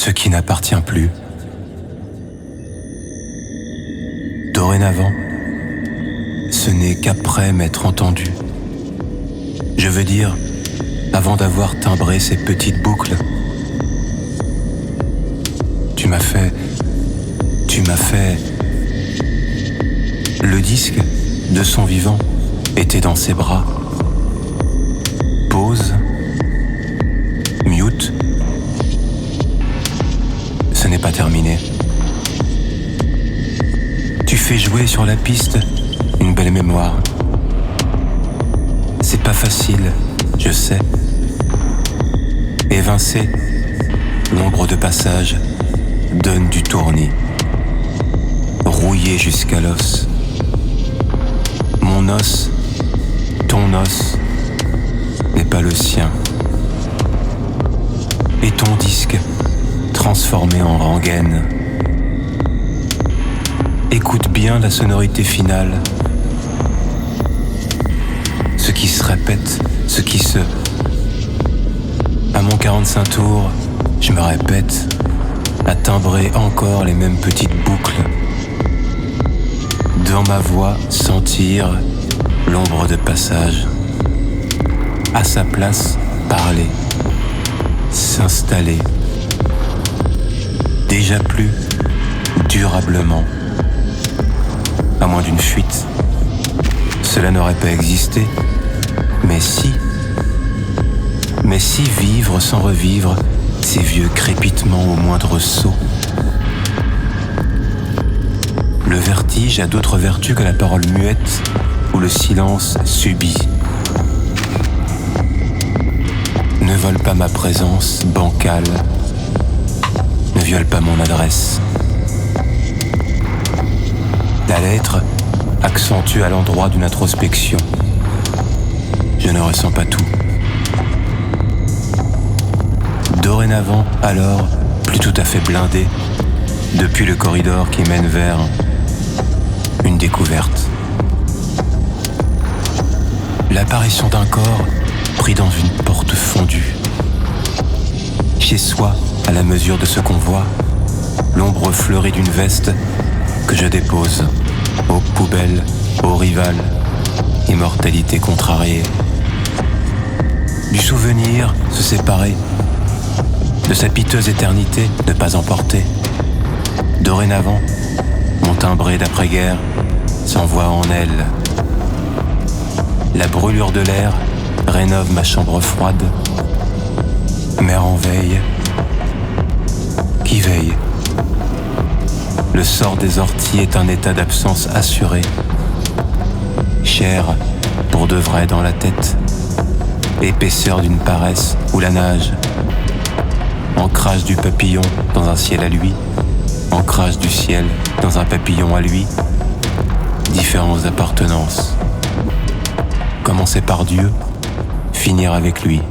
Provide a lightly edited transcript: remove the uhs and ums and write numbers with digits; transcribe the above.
ce qui n'appartient plus. Dorénavant, ce n'est qu'après m'être entendu. Je veux dire, avant d'avoir timbré ces petites boucles. Tu m'as fait... Le disque de son vivant était dans ses bras. Pause. Mute. Ce n'est pas terminé. Tu fais jouer sur la piste une belle mémoire. C'est pas facile, je sais. Évincé, l'ombre de passage donne du tournis. Rouillé jusqu'à l'os. Mon os, ton os, n'est pas le sien. Et ton disque, transformé en rengaine. Écoute bien la sonorité finale. Ce qui se répète, ce qui se... À mon 45 tours, je me répète, à timbrer encore les mêmes petites boucles. Dans ma voix, sentir l'ombre de passage. À sa place, parler, s'installer. Déjà plus durablement. À moins d'une fuite. Cela n'aurait pas existé. Mais si vivre sans revivre ces vieux crépitements au moindre saut. Le vertige a d'autres vertus que la parole muette ou le silence subit. Ne vole pas ma présence bancale, ne viole pas mon adresse. La lettre accentue à l'endroit d'une introspection. Je ne ressens pas tout. Dorénavant, alors, plus tout à fait blindé, depuis le corridor qui mène vers une découverte. L'apparition d'un corps pris dans une porte fondue. Chez soi, à la mesure de ce qu'on voit, l'ombre fleurie d'une veste que je dépose aux poubelles, aux rivales, immortalité contrariée. Du souvenir se séparer, de sa piteuse éternité ne pas emporter. Dorénavant, mon timbré d'après-guerre s'envoie en elle. La brûlure de l'air rénove ma chambre froide. Mère en veille. Qui veille? Le sort des orties est un état d'absence assuré. Chair pour de vrai dans la tête. Épaisseur d'une paresse où la nage. Ancrage du papillon dans un ciel à lui. Ancrage du ciel dans un papillon à lui. Différentes appartenances. Commencer par Dieu, finir avec lui.